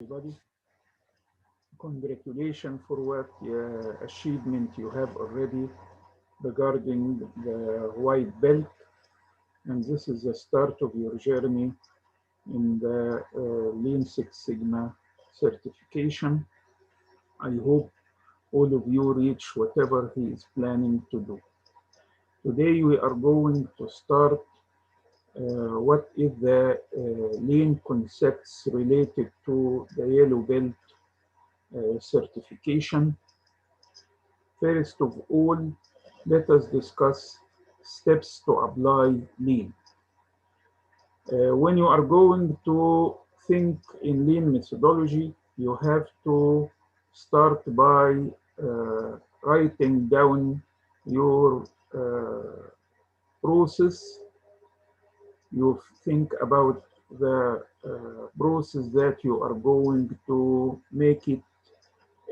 Everybody, congratulations for what achievement you have already regarding the white belt, and this is the start of your journey in the Lean Six Sigma certification. I hope all of you reach whatever he is planning to do. Today we are going to start what is the lean concepts related to the yellow belt certification. First of all, let us discuss steps to apply lean. When you are going to think in lean methodology, you have to start by writing down your process. You think about the process that you are going to make it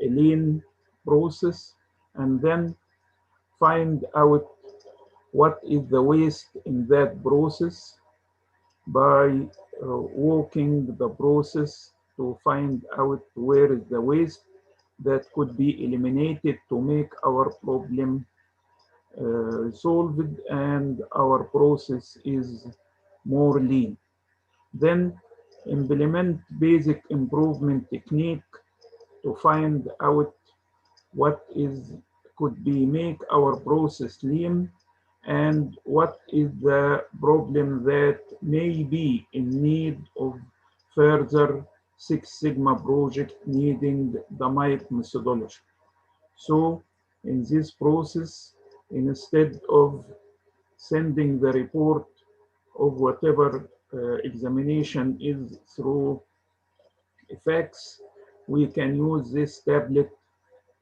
a lean process, and then find out what is the waste in that process by walking the process to find out where is the waste that could be eliminated to make our problem solved and our process is more lean. Then implement basic improvement technique to find out what is could be make our process lean and what is the problem that may be in need of further Six Sigma project needing the MIC methodology. So in this process, instead of sending the report of whatever examination is through effects, we can use this tablet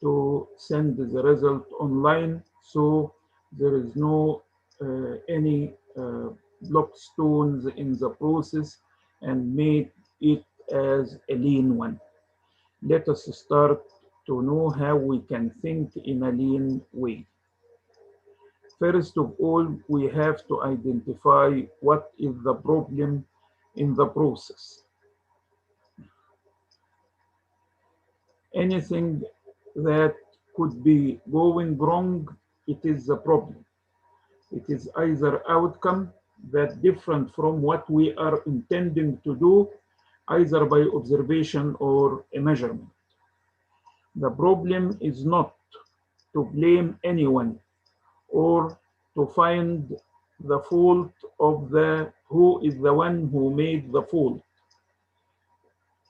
to send the result online, so there is no any block stones in the process and make it as a lean one. Let us start to know how we can think in a lean way. First of all, we have to identify what is the problem in the process. Anything that could be going wrong, it is the problem. It is either outcome that different from what we are intending to do, either by observation or a measurement. The problem is not to blame anyone or to find the fault of the who is the one who made the fault.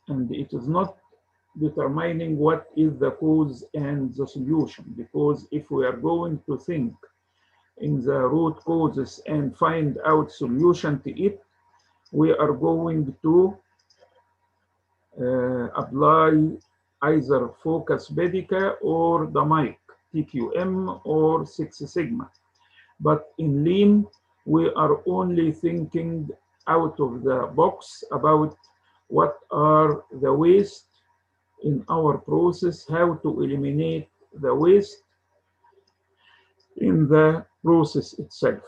And it is not determining what is the cause and the solution, because if we are going to think in the root causes and find out solution to it, we are going to apply either Focus Pedica or the MIC, TQM or Six Sigma. But in Lean, we are only thinking out of the box about what are the waste in our process, how to eliminate the waste in the process itself.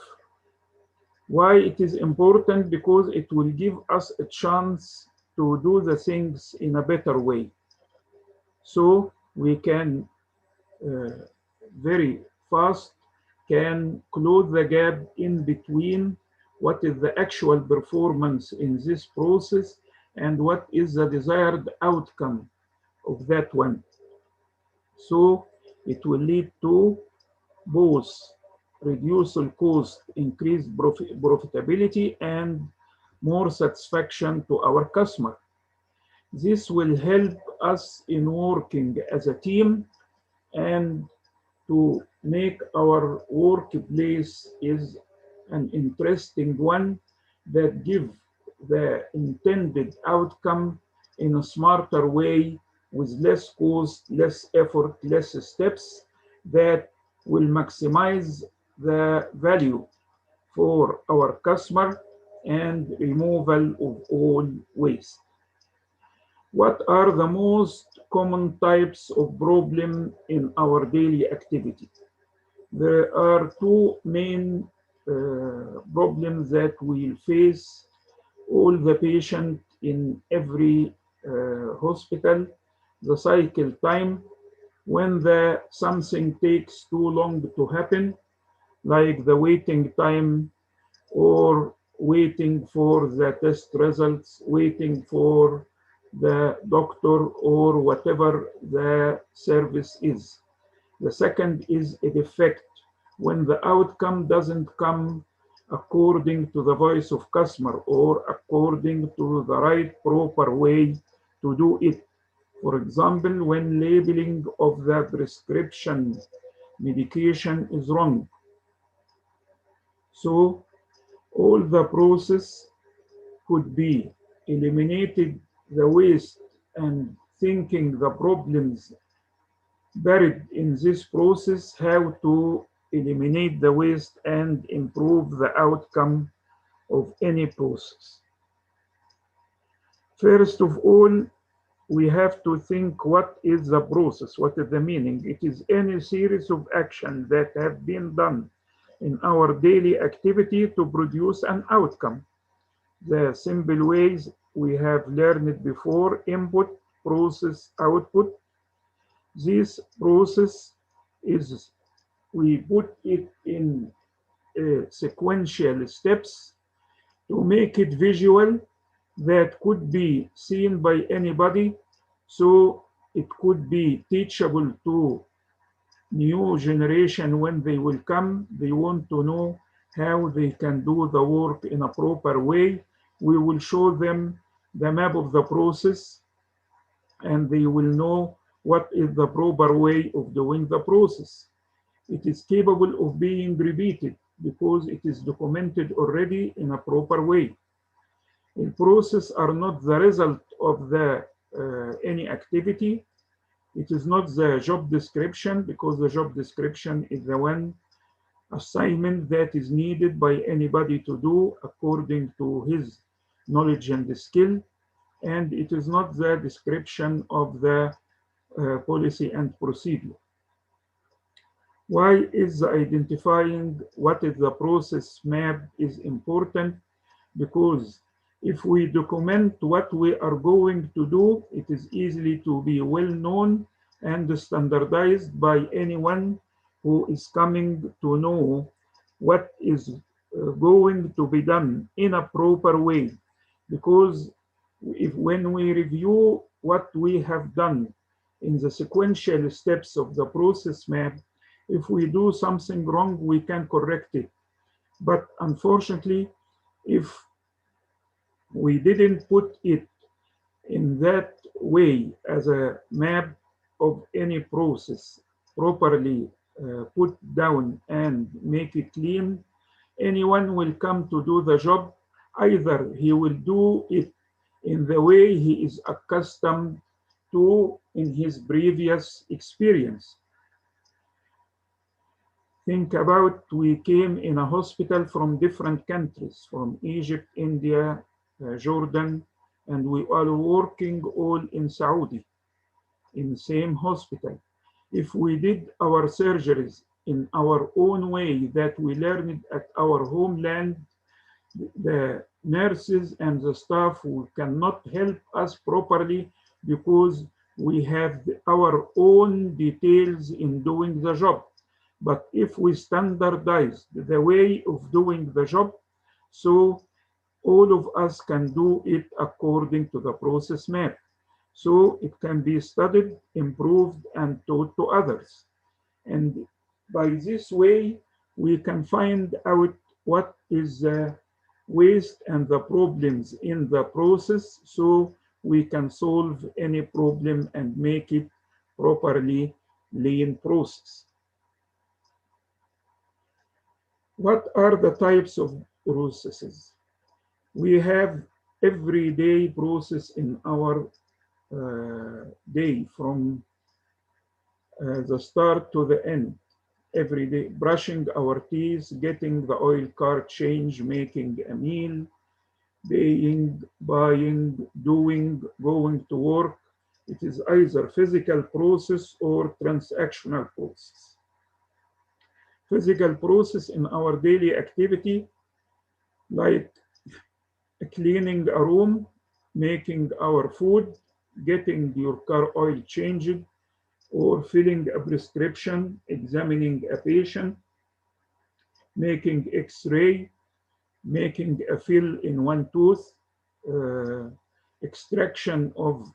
Why it is important? Because it will give us a chance to do the things in a better way. So we can very fast can close the gap in between what is the actual performance in this process and what is the desired outcome of that one. So it will lead to both reduce cost, increase profitability, and more satisfaction to our customer. This will help us in working as a team and to make our workplace is an interesting one that give the intended outcome in a smarter way with less cost, less effort, less steps that will maximize the value for our customer and removal of all waste. What are the most common types of problem in our daily activity? There are two main problems that we'll face all the patient in every hospital, the cycle time, when something takes too long to happen, like the waiting time or waiting for the test results, waiting for the doctor or whatever the service is. The second is a defect, when the outcome doesn't come according to the voice of customer or according to the right proper way to do it. For example, when labeling of the prescription medication is wrong. So all the process could be eliminated, the waste and thinking the problems buried in this process, how to eliminate the waste and improve the outcome of any process. First of all, we have to think what is the process, what is the meaning. It is any series of actions that have been done in our daily activity to produce an outcome. The simple ways we have learned before: input, process, output. This process is, we put it in sequential steps to make it visual, that could be seen by anybody, so it could be teachable to new generation. When they will come, they want to know how they can do the work in a proper way. We will show them the map of the process, and they will know what is the proper way of doing the process. It is capable of being repeated because it is documented already in a proper way. The process are not the result of any activity. It is not the job description, because the job description is the one assignment that is needed by anybody to do according to his knowledge and skill. And it is not the description of the policy and procedure. Why is identifying what is the process map is important? Because if we document what we are going to do, it is easily to be well known and standardized by anyone who is coming to know what is going to be done in a proper way. Because when we review what we have done in the sequential steps of the process map, if we do something wrong, we can correct it. But unfortunately, if we didn't put it in that way as a map of any process, properly put down and make it clean, anyone will come to do the job. Either he will do it in the way he is accustomed to in his previous experience. Think about, we came in a hospital from different countries, from Egypt, India, Jordan, and we are working all in Saudi, in the same hospital. If we did our surgeries in our own way that we learned at our homeland, the nurses and the staff who cannot help us properly because we have our own details in doing the job. But if we standardize the way of doing the job, so all of us can do it according to the process map. So it can be studied, improved, and taught to others. And by this way, we can find out what is the waste and the problems in the process, so we can solve any problem and make it properly lean process. What are the types of processes? We have everyday process in our day, from the start to the end. Every day, brushing our teeth, getting the oil car change, making a meal, paying, buying, doing, going to work. It is either physical process or transactional process. Physical process in our daily activity, like cleaning a room, making our food, getting your car oil changed, or filling a prescription, examining a patient, making x-ray, making a fill in one tooth, uh, extraction of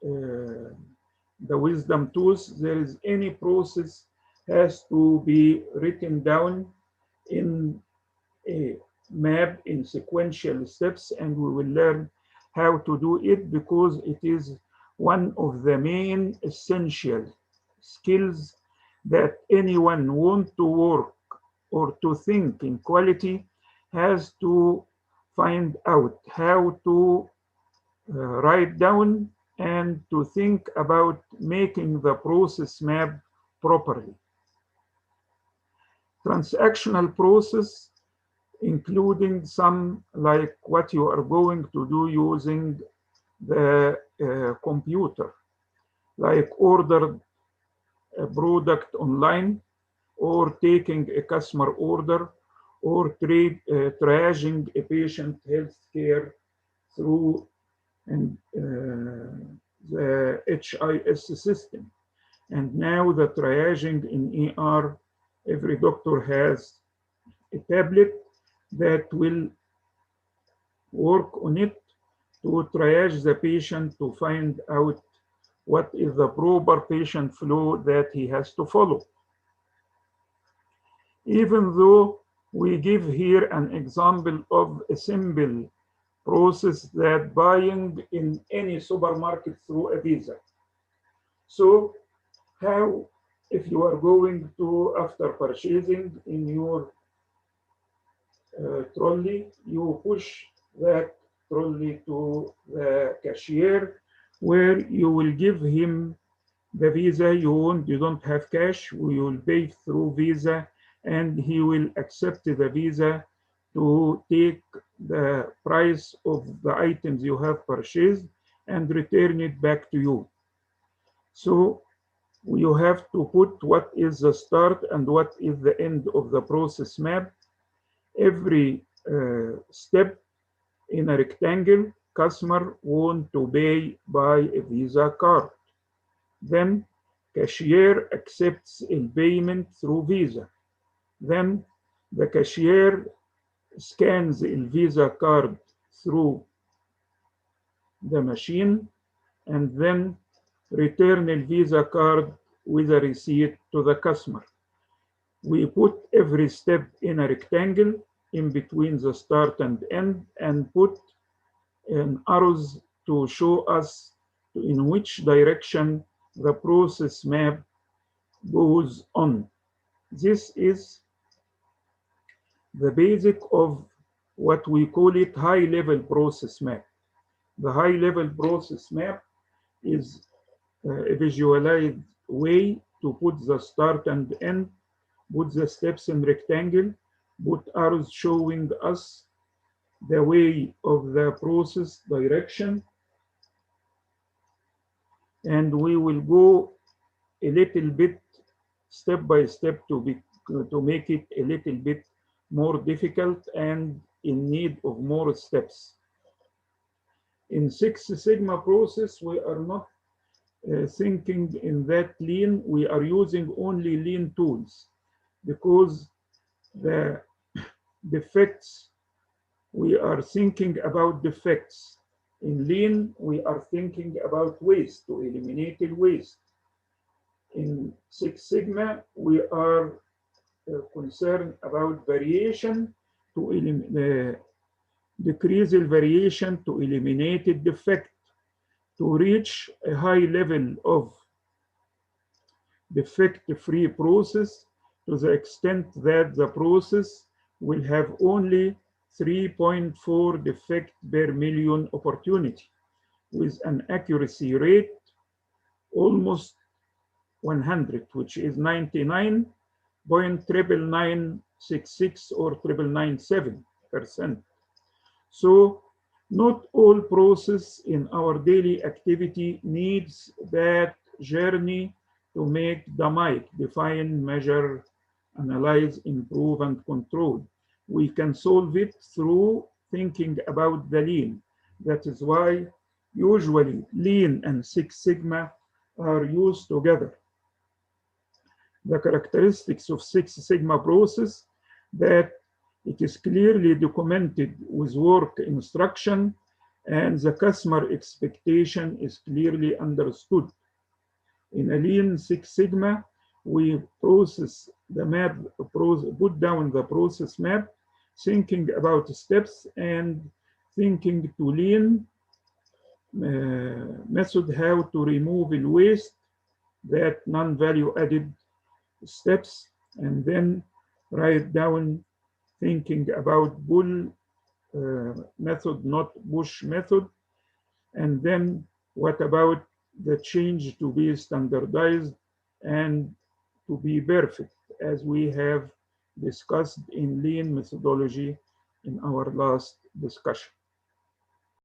the wisdom tooth. There is any process has to be written down in a map in sequential steps, and we will learn how to do it because it is one of the main essential skills that anyone want to work or to think in quality has to find out how to write down and to think about making the process map properly. Transactional process, including some like what you are going to do using the computer, like order a product online, or taking a customer order, or triaging a patient health care through the HIS system. And now the triaging in ER, every doctor has a tablet that will work on it to triage the patient to find out what is the proper patient flow that he has to follow. Even though we give here an example of a simple process that buying in any supermarket through a Visa. So how, if you are going to, after purchasing in your trolley, you push that trolley to the cashier, where you will give him the Visa. You don't have cash, we will pay through Visa, and he will accept the Visa to take the price of the items you have purchased and return it back to you. So you have to put what is the start and what is the end of the process map. Every step in a rectangle, customer want to pay by a Visa card. Then cashier accepts a payment through Visa. Then the cashier scans the Visa card through the machine, and then return the Visa card with a receipt to the customer. We put every step in a rectangle in between the start and end, and put arrows to show us in which direction the process map goes on. This is the basic of what we call it high-level process map. The high-level process map is a visualized way to put the start and end, put the steps in rectangle, put arrows showing us the way of the process direction, and we will go a little bit step by step to make it a little bit more difficult and in need of more steps. In Six Sigma process, we are not thinking in that lean. We are using only lean tools because the defects, we are thinking about defects. In lean, we are thinking about waste, to eliminate waste. In Six Sigma, we are concerned about variation to decrease the variation, to eliminate the defect, to reach a high level of defect-free process to the extent that the process will have only 3.4 defect per million opportunity, with an accuracy rate almost 100, which is 99.99966 or 999.7%. So not all process in our daily activity needs that journey to make the MIC, define, measure, analyze, improve, and control. We can solve it through thinking about the lean. That is why Usually, Lean and Six Sigma are used together. The characteristics of Six Sigma process that it is clearly documented with work instruction and the customer expectation is clearly understood. In a Lean Six Sigma, we process the map, put down the process map, thinking about steps and thinking to Lean method how to remove the waste, that non-value added steps, and then write down thinking about pull method, not push method, and then what about the change to be standardized and to be perfect, as we have discussed in Lean methodology in our last discussion.